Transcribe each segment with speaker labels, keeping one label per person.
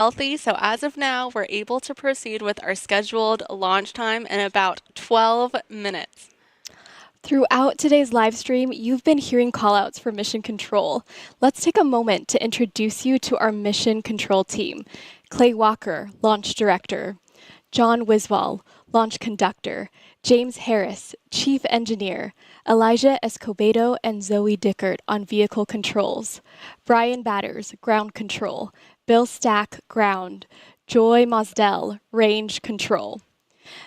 Speaker 1: Healthy, so as of now, we're able to proceed with our scheduled launch time in about 12 minutes.
Speaker 2: Throughout today's live stream, you've been hearing callouts for Mission Control. Let's take a moment to introduce you to our Mission Control team. Clay Walker, Launch Director. John Wiswall, Launch Conductor. James Harris, Chief Engineer. Elijah Escobedo and Zoe Dickert on Vehicle Controls. Brian Batters, Ground Control. Bill Stack, Ground. Joy Mosdell, Range Control.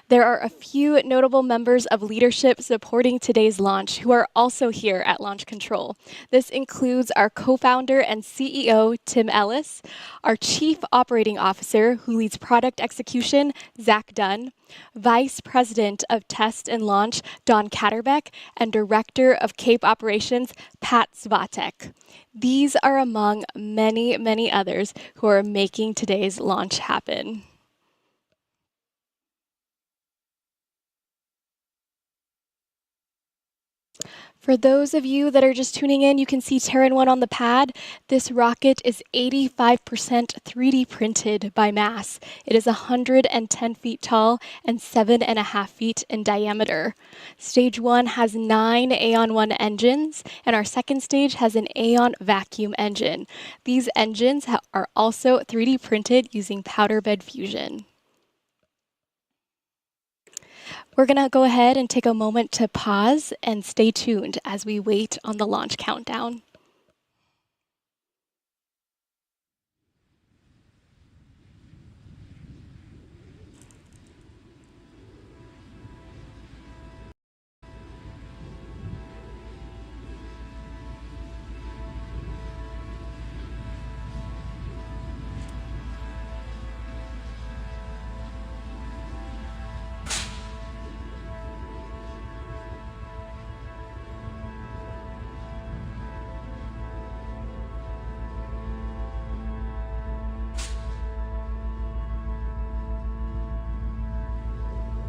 Speaker 2: There are a few notable members of leadership supporting today's launch who are also here at Launch Control. This includes our co-founder and CEO, Tim Ellis, our Chief Operating Officer who leads product execution, Zach Dunn, Vice President of Test and Launch, Don Katterbeck, and Director of Cape Operations, Pat Svatek. These are among many, many others who are making today's launch happen. For those of you that are just tuning in, you can see Terran 1 on the pad. This rocket is 85% 3D printed by mass. It is 110 feet tall and 7.5 feet in diameter. Stage 1 has 9 Aeon 1 engines, and our second stage has an Aeon vacuum engine. These engines are also 3D printed using powder bed fusion. We're going to go ahead and take a moment to pause and stay tuned as we wait on the launch countdown.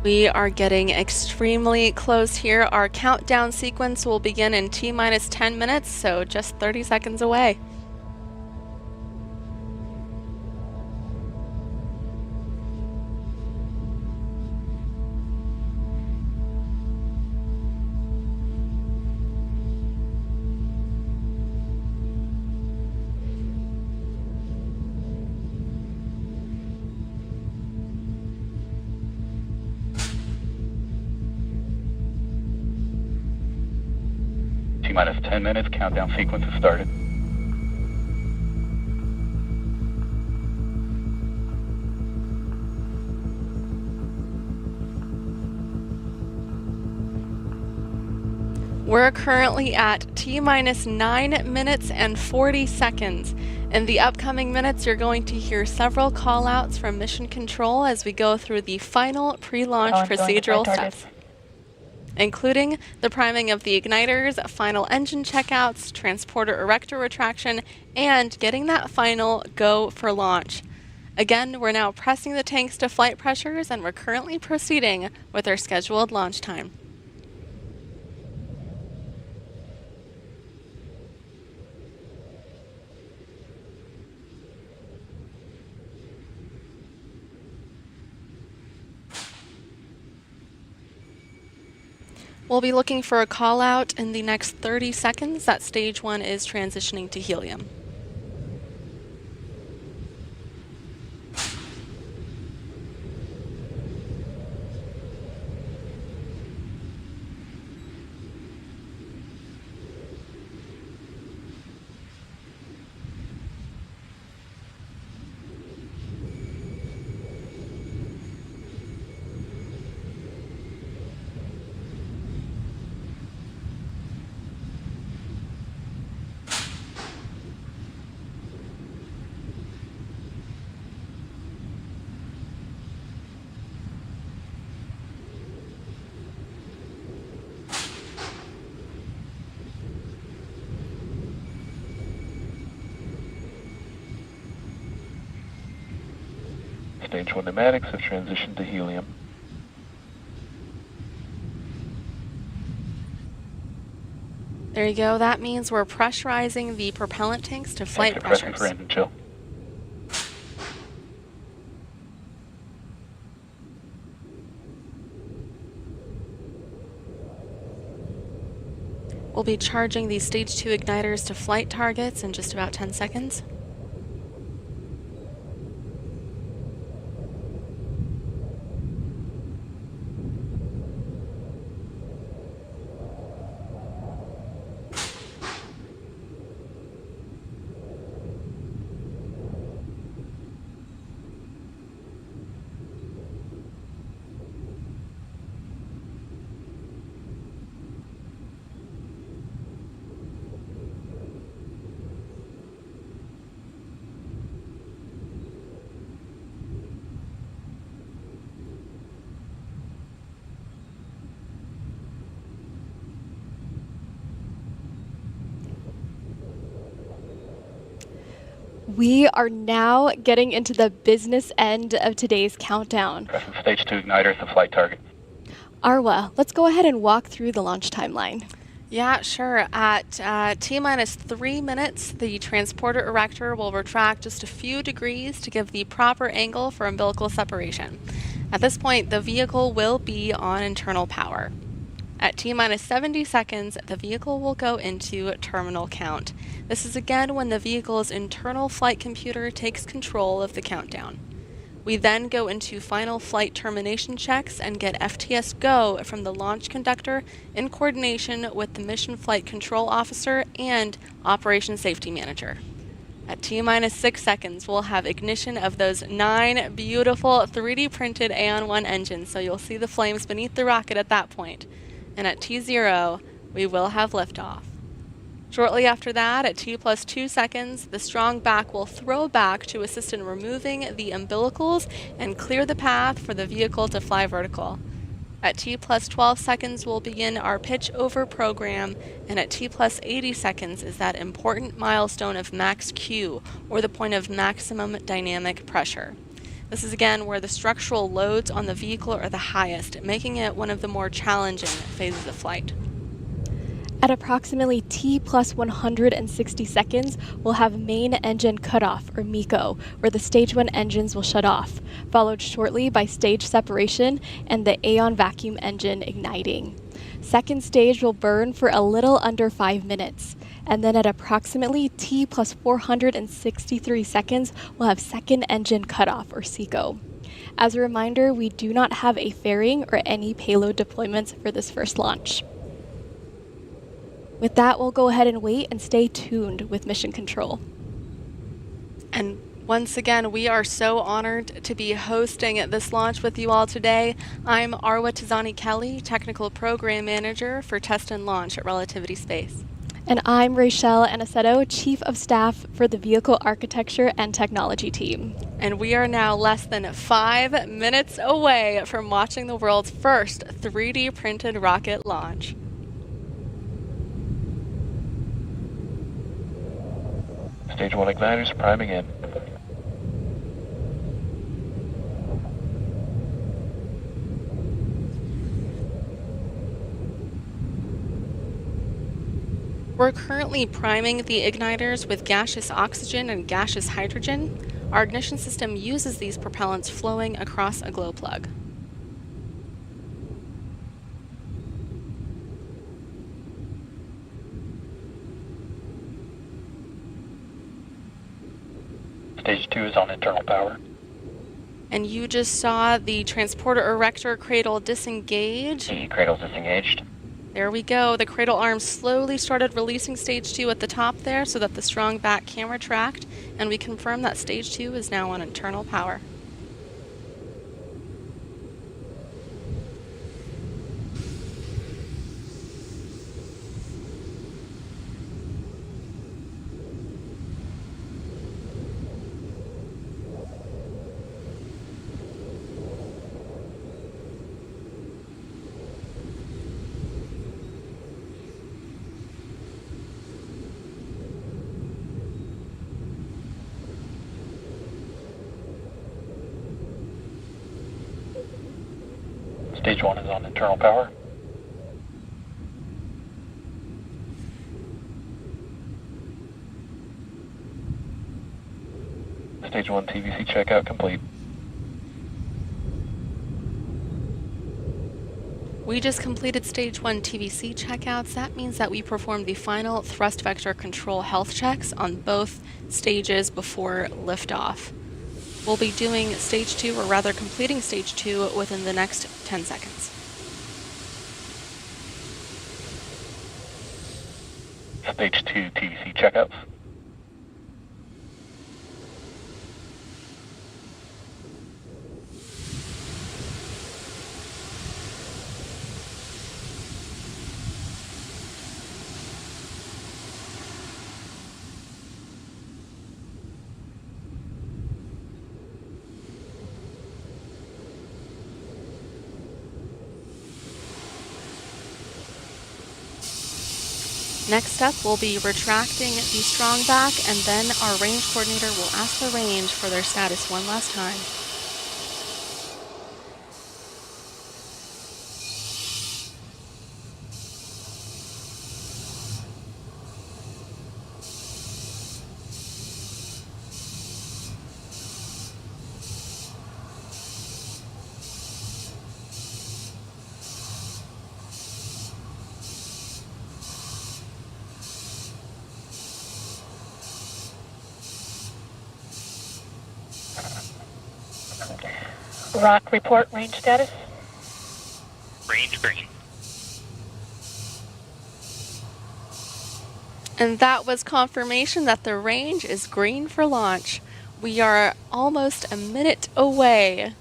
Speaker 1: We are getting extremely close here. Our countdown sequence will begin in T-minus 10 minutes, so just 30 seconds away.
Speaker 3: T-minus 10 minutes, countdown sequence has started.
Speaker 1: We're currently at T-minus 9 minutes and 40 seconds. In the upcoming minutes, you're going to hear several call-outs from Mission Control as we go through the final pre-launch procedural steps, including the priming of the igniters, final engine checkouts, transporter erector retraction, and getting that final go for launch. Again, we're now pressing the tanks to flight pressures, and we're currently proceeding with our scheduled launch time. We'll be looking for a call out in the next 30 seconds that stage 1 is transitioning to helium.
Speaker 3: Stage 1 pneumatics have transitioned to helium.
Speaker 1: There you go. That means we're pressurizing the propellant tanks to flight pressures.
Speaker 3: For engine chill.
Speaker 1: We'll be charging the Stage 2 igniters to flight targets in just about 10 seconds.
Speaker 2: We are now getting into the business end of today's countdown.
Speaker 3: Pressing Stage 2 igniters to flight target.
Speaker 2: Arwa, let's go ahead and walk through the launch timeline.
Speaker 1: Yeah, sure. At T-minus 3 minutes, the transporter erector will retract just a few degrees to give the proper angle for umbilical separation. At this point, the vehicle will be on internal power. At T-minus 70 seconds, the vehicle will go into terminal count. This is again when the vehicle's internal flight computer takes control of the countdown. We then go into final flight termination checks and get FTS go from the launch conductor in coordination with the mission flight control officer and operation safety manager. At T-minus 6 seconds, we'll have ignition of those 9 beautiful 3D printed AON-1 engines, so you'll see the flames beneath the rocket at that point. And at T0, we will have liftoff. Shortly after that, at T plus 2 seconds, the strong back will throw back to assist in removing the umbilicals and clear the path for the vehicle to fly vertical. At T plus 12 seconds, we'll begin our pitch over program, and at T plus 80 seconds is that important milestone of max Q, or the point of maximum dynamic pressure. This is again where the structural loads on the vehicle are the highest, making it one of the more challenging phases of flight.
Speaker 2: At approximately T plus 160 seconds, we'll have main engine cutoff, or MECO, where the Stage 1 engines will shut off, followed shortly by stage separation and the AON vacuum engine igniting. Second stage will burn for a little under 5 minutes. And then at approximately T plus 463 seconds, we'll have second engine cutoff, or SECO. As a reminder, we do not have a fairing or any payload deployments for this first launch. With that, we'll go ahead and wait and stay tuned with Mission Control.
Speaker 1: And once again, we are so honored to be hosting this launch with you all today. I'm Arwa Tizani-Kelly, Technical Program Manager for Test and Launch at Relativity Space.
Speaker 2: And I'm Rachelle Aniceto, Chief of Staff for the Vehicle Architecture and Technology team.
Speaker 1: And we are now less than 5 minutes away from watching the world's first 3D printed rocket launch.
Speaker 3: Stage 1 igniters priming in.
Speaker 1: We're currently priming the igniters with gaseous oxygen and gaseous hydrogen. Our ignition system uses these propellants flowing across a glow plug.
Speaker 3: Stage 2 is on internal power.
Speaker 1: And you just saw the transporter erector cradle disengage.
Speaker 3: The cradle's disengaged.
Speaker 1: There we go. The cradle arm slowly started releasing Stage 2 at the top there so that the strong back can retract, and we confirm that Stage 2 is now on internal power.
Speaker 3: Stage 1 is on internal power. Stage 1 TVC checkout complete.
Speaker 1: We just completed Stage 1 TVC checkouts. That means that we performed the final thrust vector control health checks on both stages before liftoff. We'll be doing Stage 2, or rather completing Stage 2, within the next 10 seconds.
Speaker 3: Stage 2 TVC checkouts.
Speaker 1: Next up, we'll be retracting the strong back, and then our range coordinator will ask the range for their status one last time.
Speaker 4: Rock, report range status.
Speaker 5: Range green.
Speaker 1: And that was confirmation that the range is green for launch. We are almost a minute away.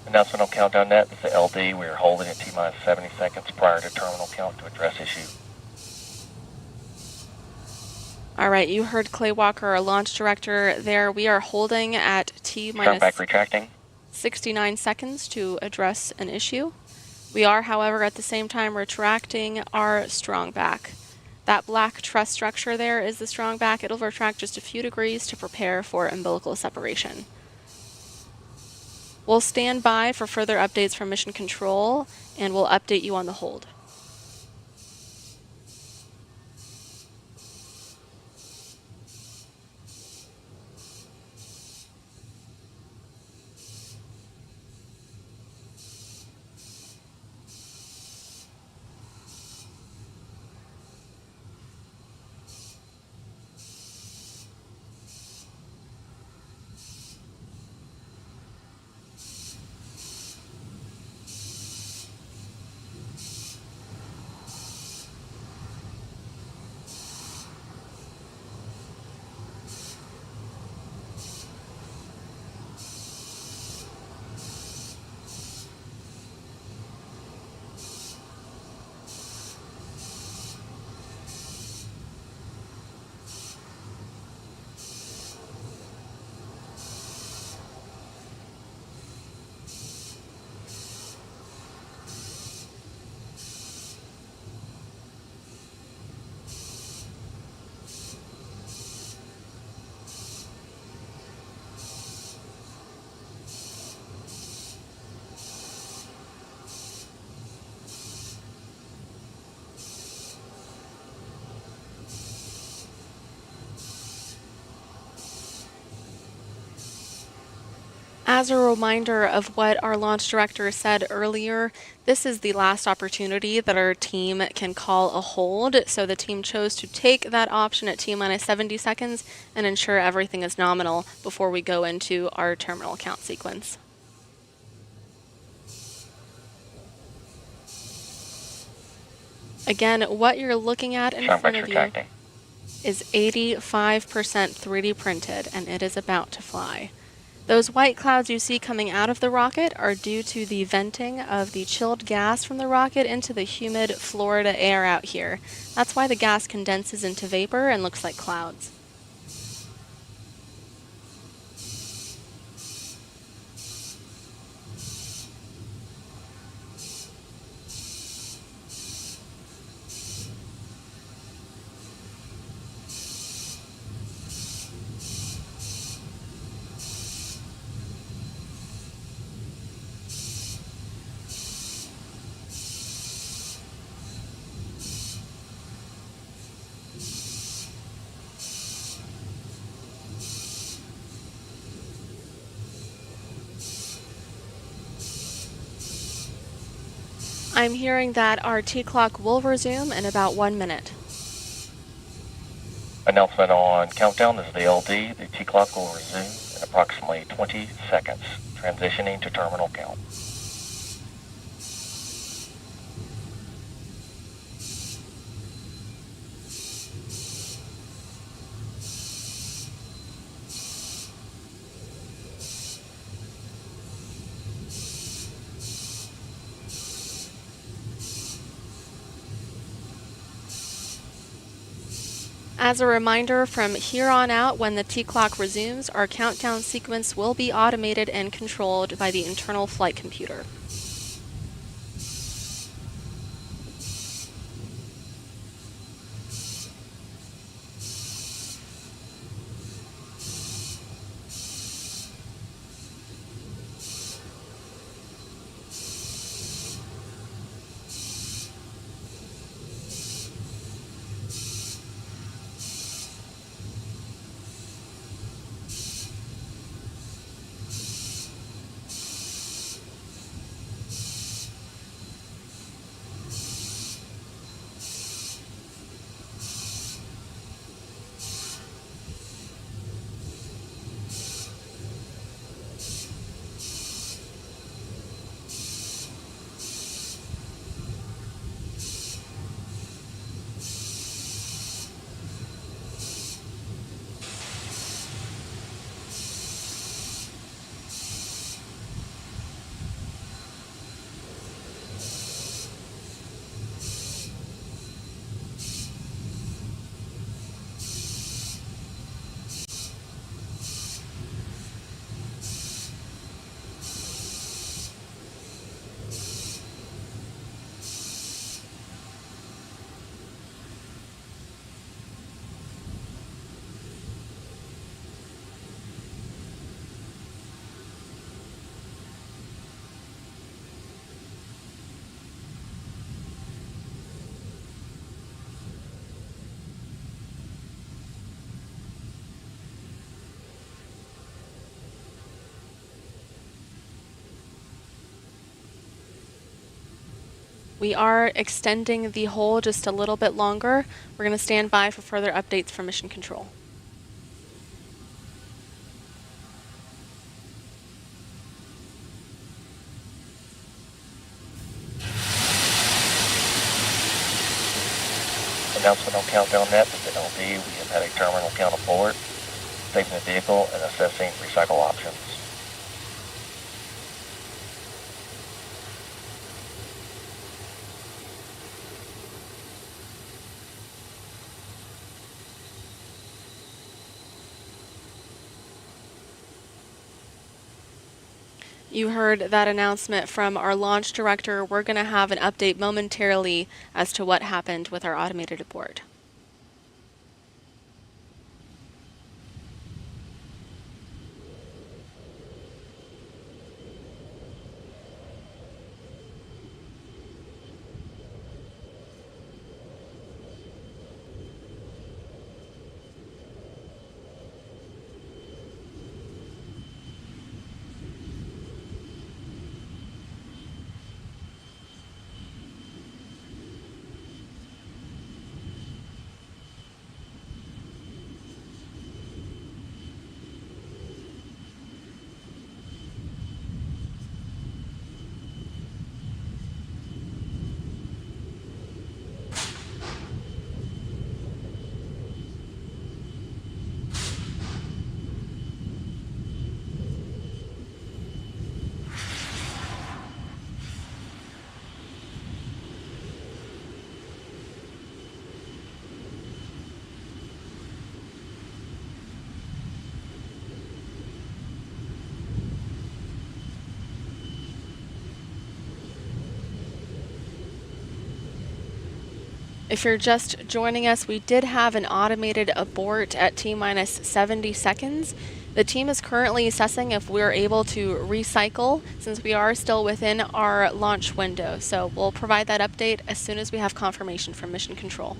Speaker 3: Announcement on countdown net. This is the LD. We are holding at T-minus 70 seconds prior to terminal count to address issue.
Speaker 1: All right, you heard Clay Walker, our launch director there. We are holding at
Speaker 3: Strong back retracting.
Speaker 1: 69 seconds to address an issue. We are, however, at the same time retracting our strong back. That black truss structure there is the strong back. It'll retract just a few degrees to prepare for umbilical separation. We'll stand by for further updates from Mission Control, and we'll update you on the hold. As a reminder of what our launch director said earlier, this is the last opportunity that our team can call a hold. So the team chose to take that option at T-minus 70 seconds and ensure everything is nominal before we go into our terminal count sequence. Again, what you're looking at in front of you is 85% 3D printed, and it is about to fly. Those white clouds you see coming out of the rocket are due to the venting of the chilled gas from the rocket into the humid Florida air out here. That's why the gas condenses into vapor and looks like clouds. I'm hearing that our T-clock will resume in about 1 minute.
Speaker 3: Announcement on countdown. This is the LD. The T-clock will resume in approximately 20 seconds, transitioning to terminal count.
Speaker 1: As a reminder, from here on out, when the T-clock resumes, our countdown sequence will be automated and controlled by the internal flight computer. We are extending the hold just a little bit longer. We're going to stand by for further updates from Mission Control.
Speaker 3: Announcement on countdown net. This is the LD. We have had a terminal count abort, saving the vehicle and assessing recycle options.
Speaker 1: You heard that announcement from our launch director. We're going to have an update momentarily as to what happened with our automated abort. If you're just joining us, we did have an automated abort at T-minus 70 seconds. The team is currently assessing if we're able to recycle since we are still within our launch window. So we'll provide that update as soon as we have confirmation from Mission Control.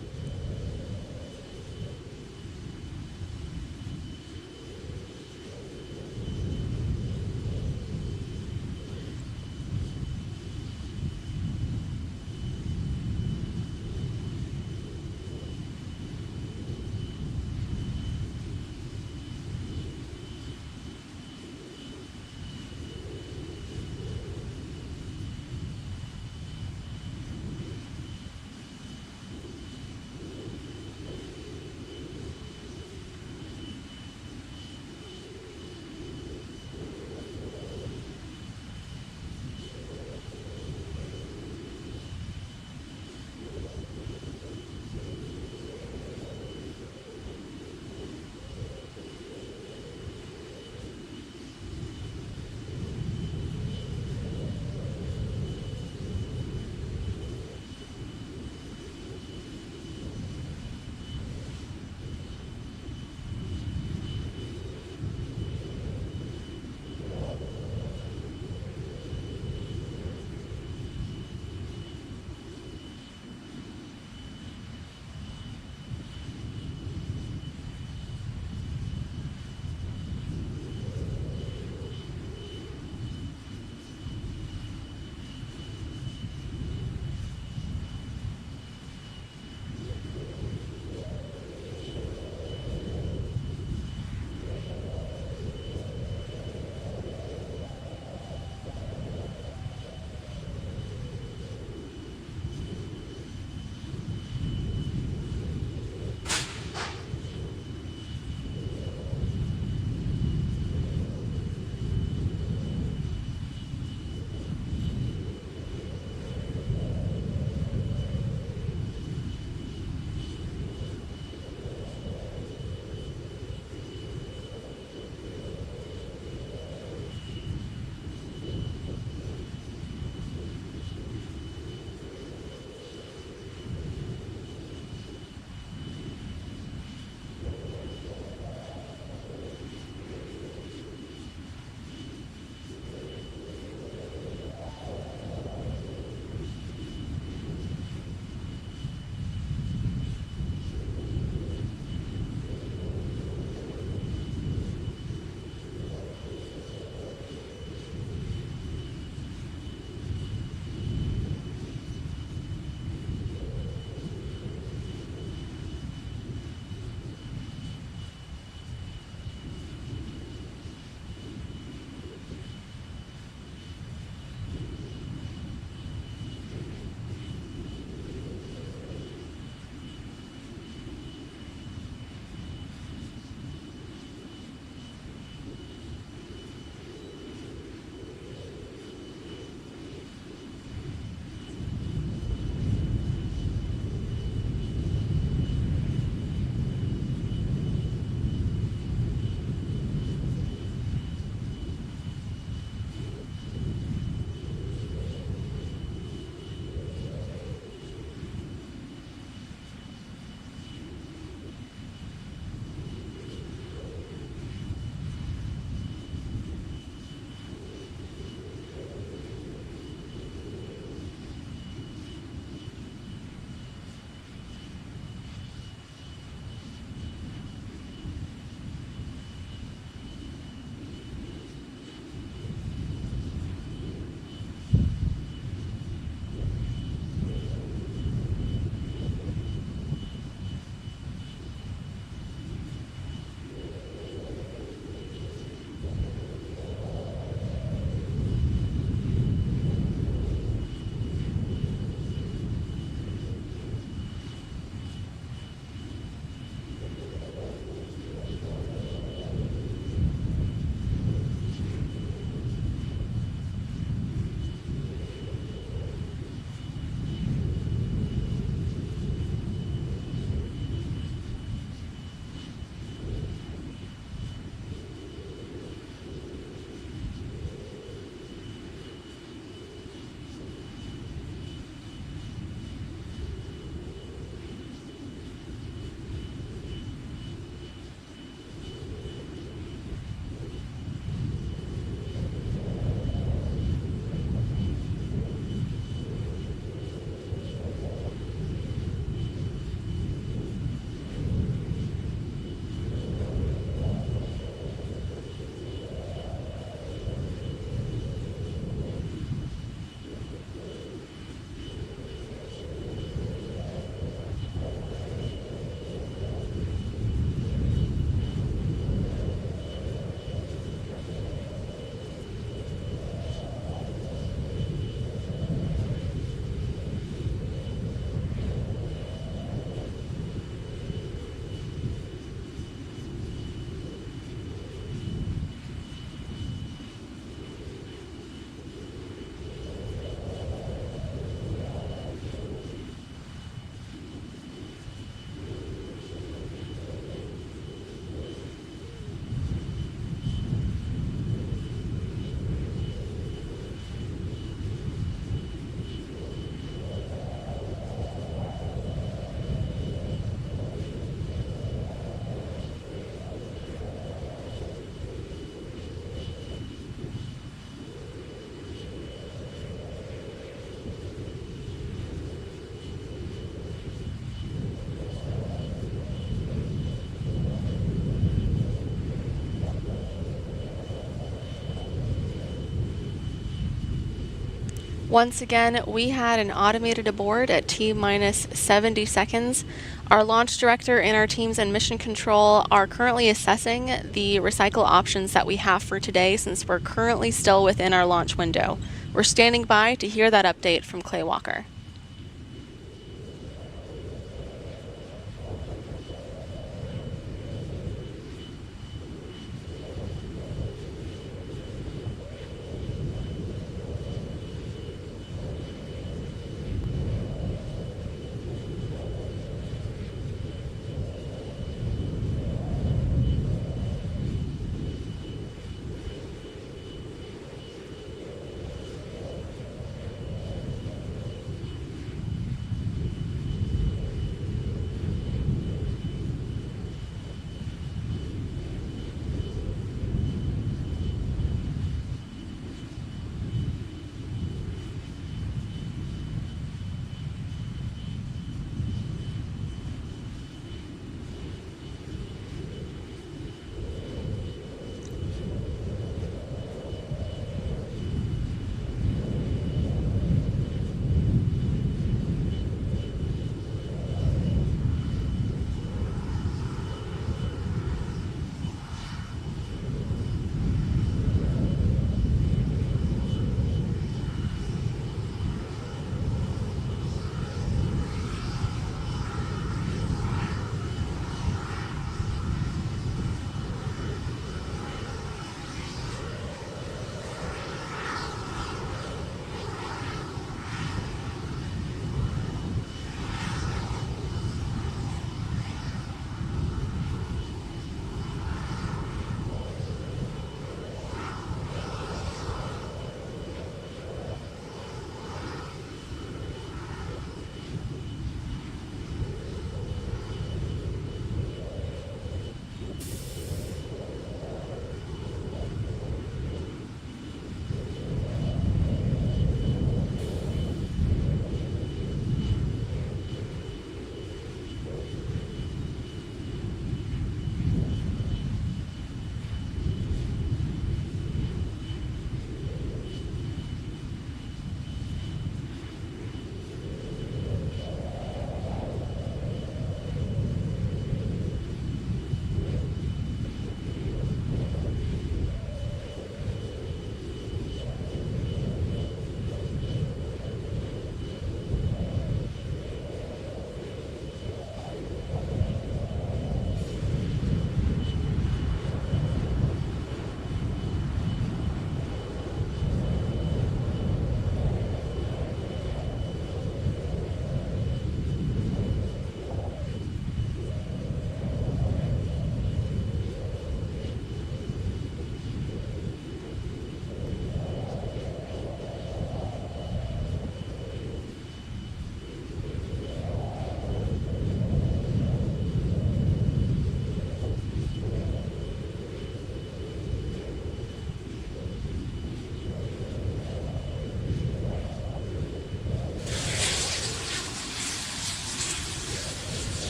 Speaker 1: Once again, we had an automated abort at T minus 70 seconds. Our launch director and our teams in mission control are currently assessing the recycle options that we have for today since we're currently still within our launch window. We're standing by to hear that update from Clay Walker.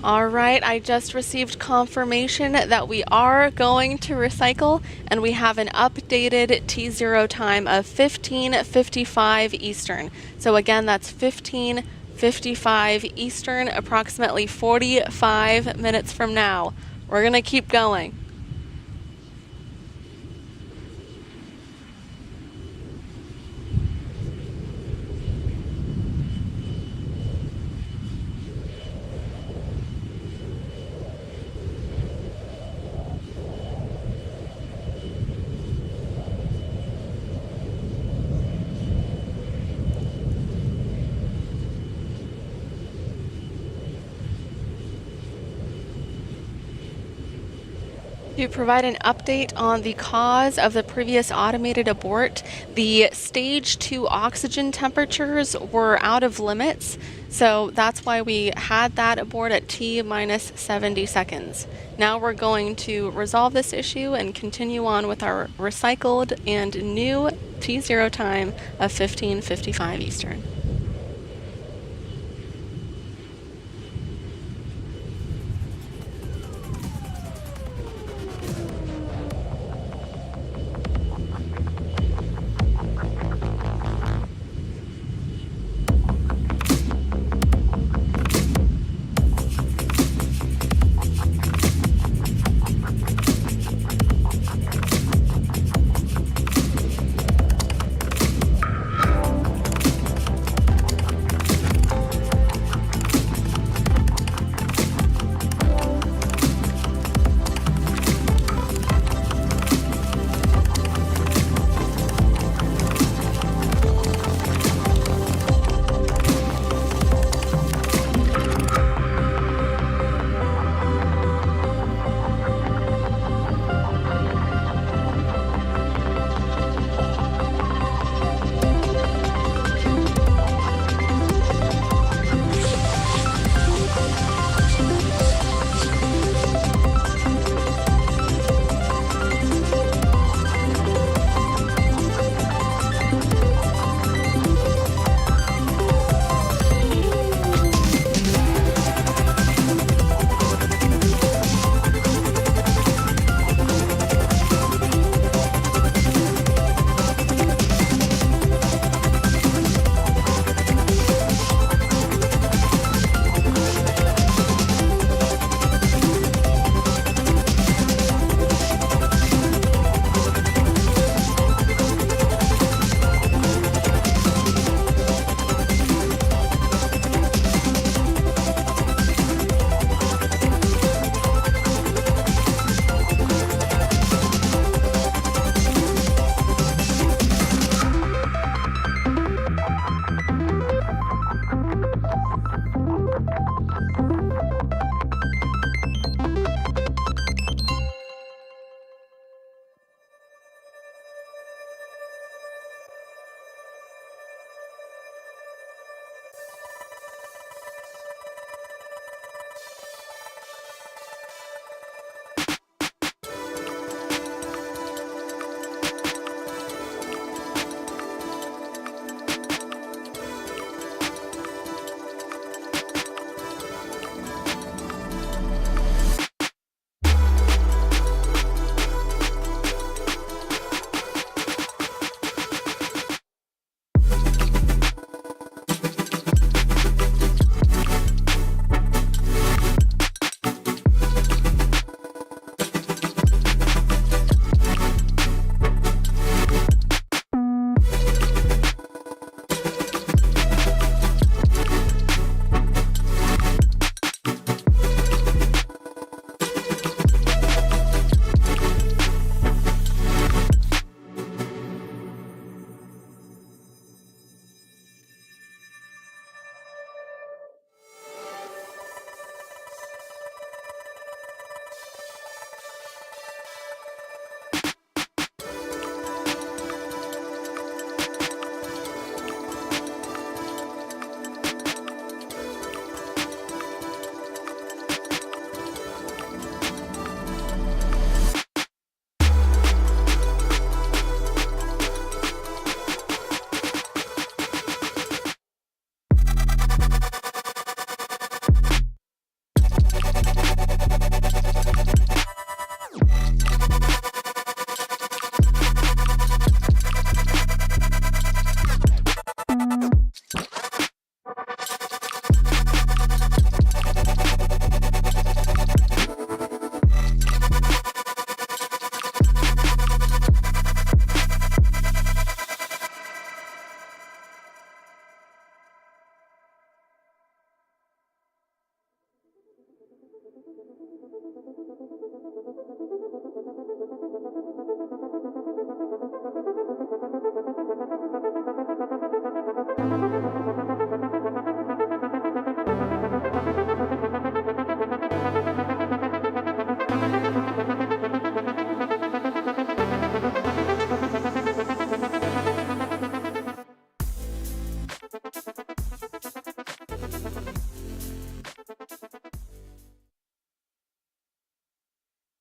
Speaker 1: All right, I just received confirmation that we are going to recycle, and we have an updated T0 time of 15:55 Eastern. So again, that's 15:55 Eastern, approximately 45 minutes from now. We're going to keep going. To provide an update on the cause of the previous automated abort, the stage 2 oxygen temperatures were out of limits, so that's why we had that abort at T minus 70 seconds. Now we're going to resolve this issue and continue on with our recycled and new T0 time of 15:55 Eastern.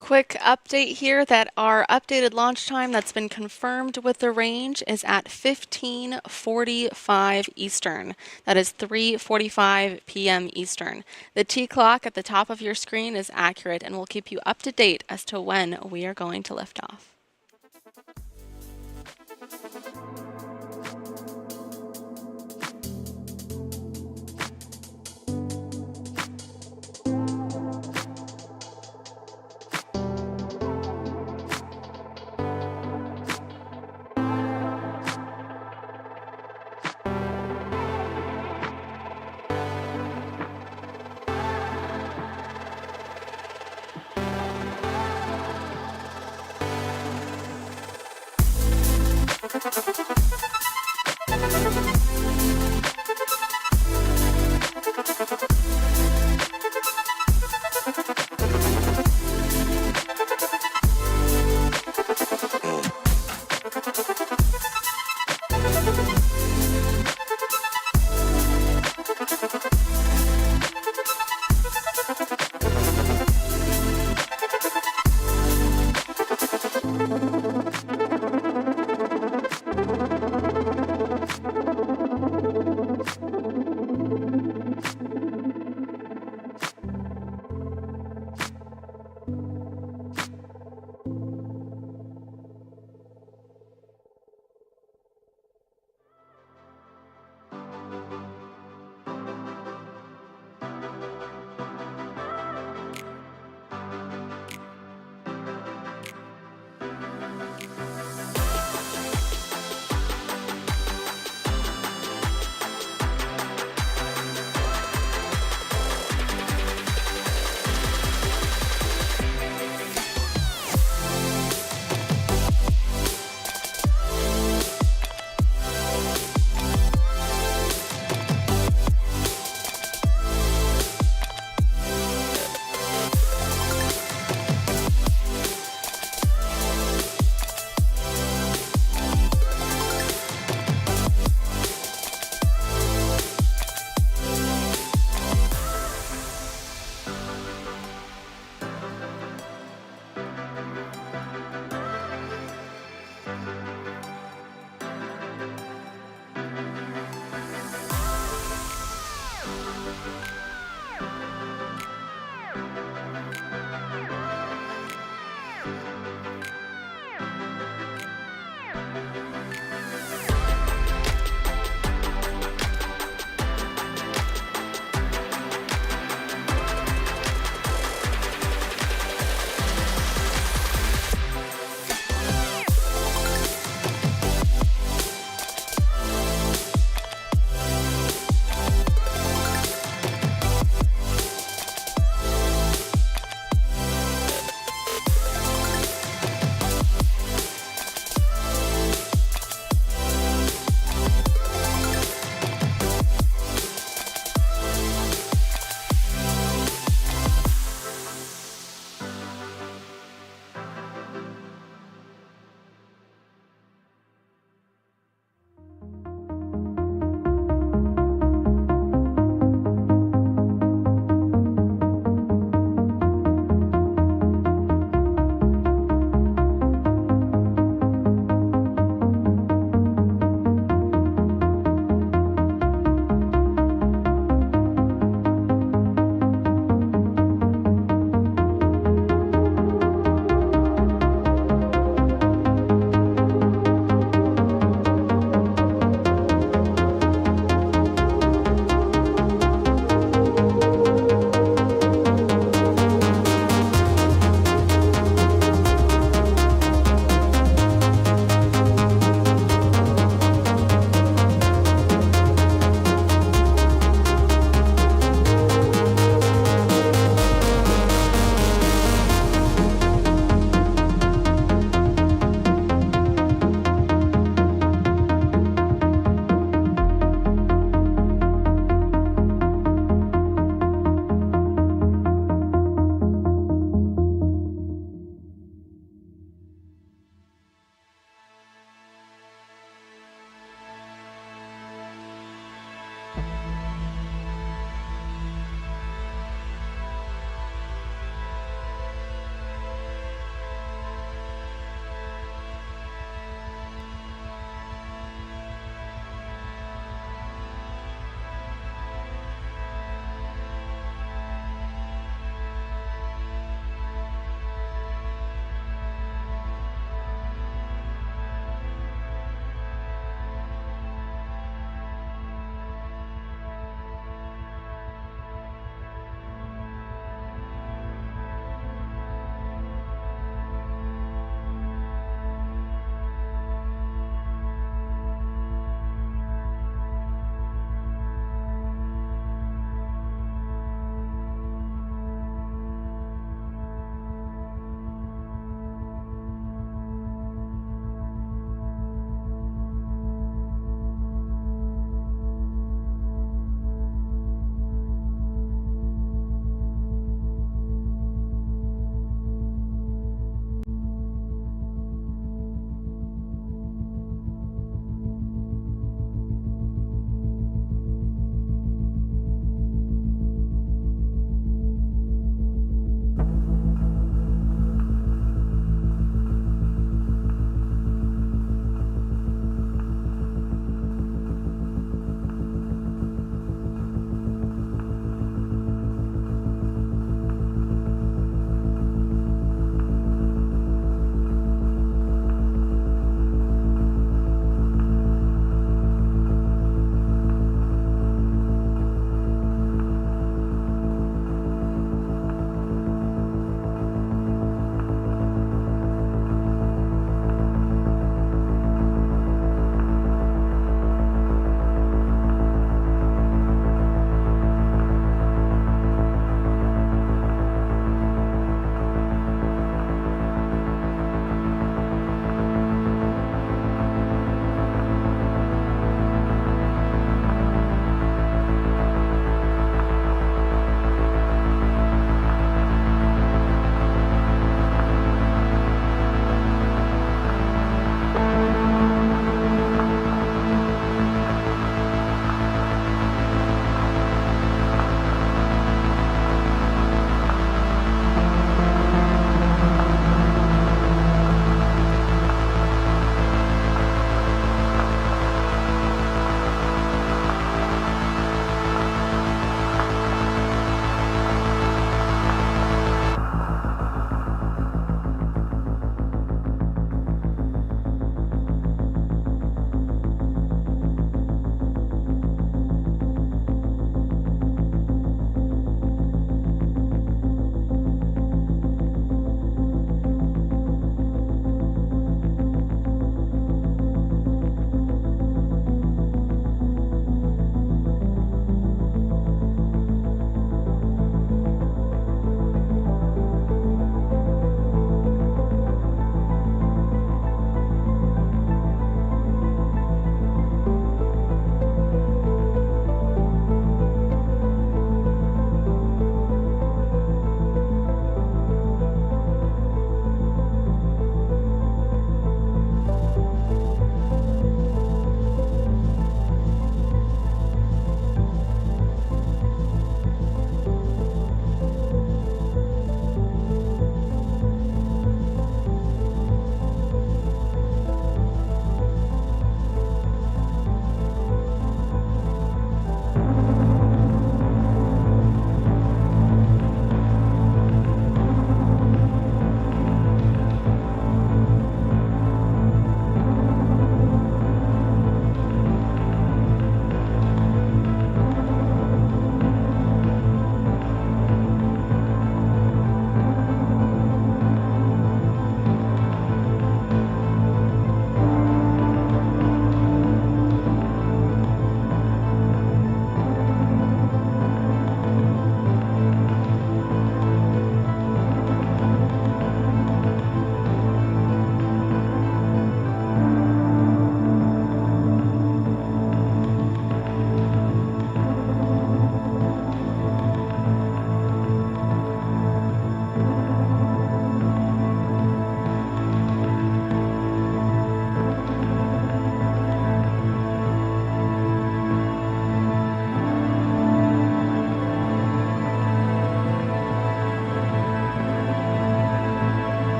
Speaker 1: Quick update here that our updated launch time that's been confirmed with the range is at 15:45 Eastern. That is 3:45 p.m. Eastern. The T clock at the top of your screen is accurate and will keep you up to date as to when we are going to lift off.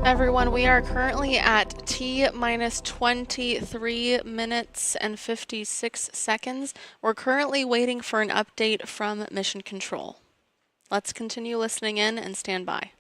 Speaker 1: Everyone, we are currently at T minus 23 minutes and 56 seconds. We're currently waiting for an update from Mission Control. Let's continue listening in and stand by.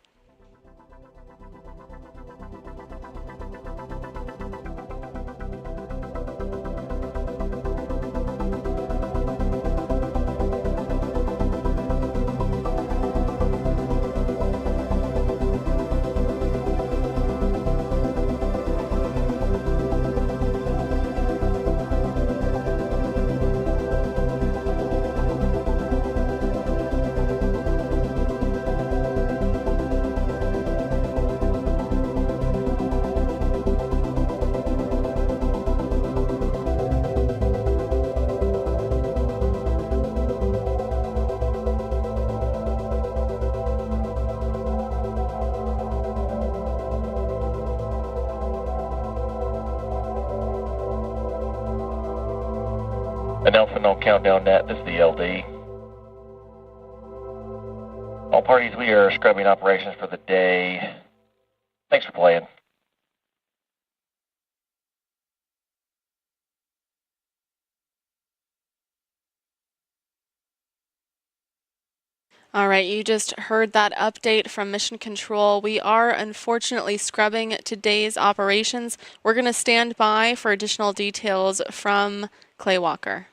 Speaker 3: Announcement on Countdown Net, this is the LD. All parties, we are scrubbing operations for the day. Thanks for playing.
Speaker 1: All right, you just heard that update from Mission Control. We are unfortunately scrubbing today's operations. We're going to stand by for additional details from Clay Walker.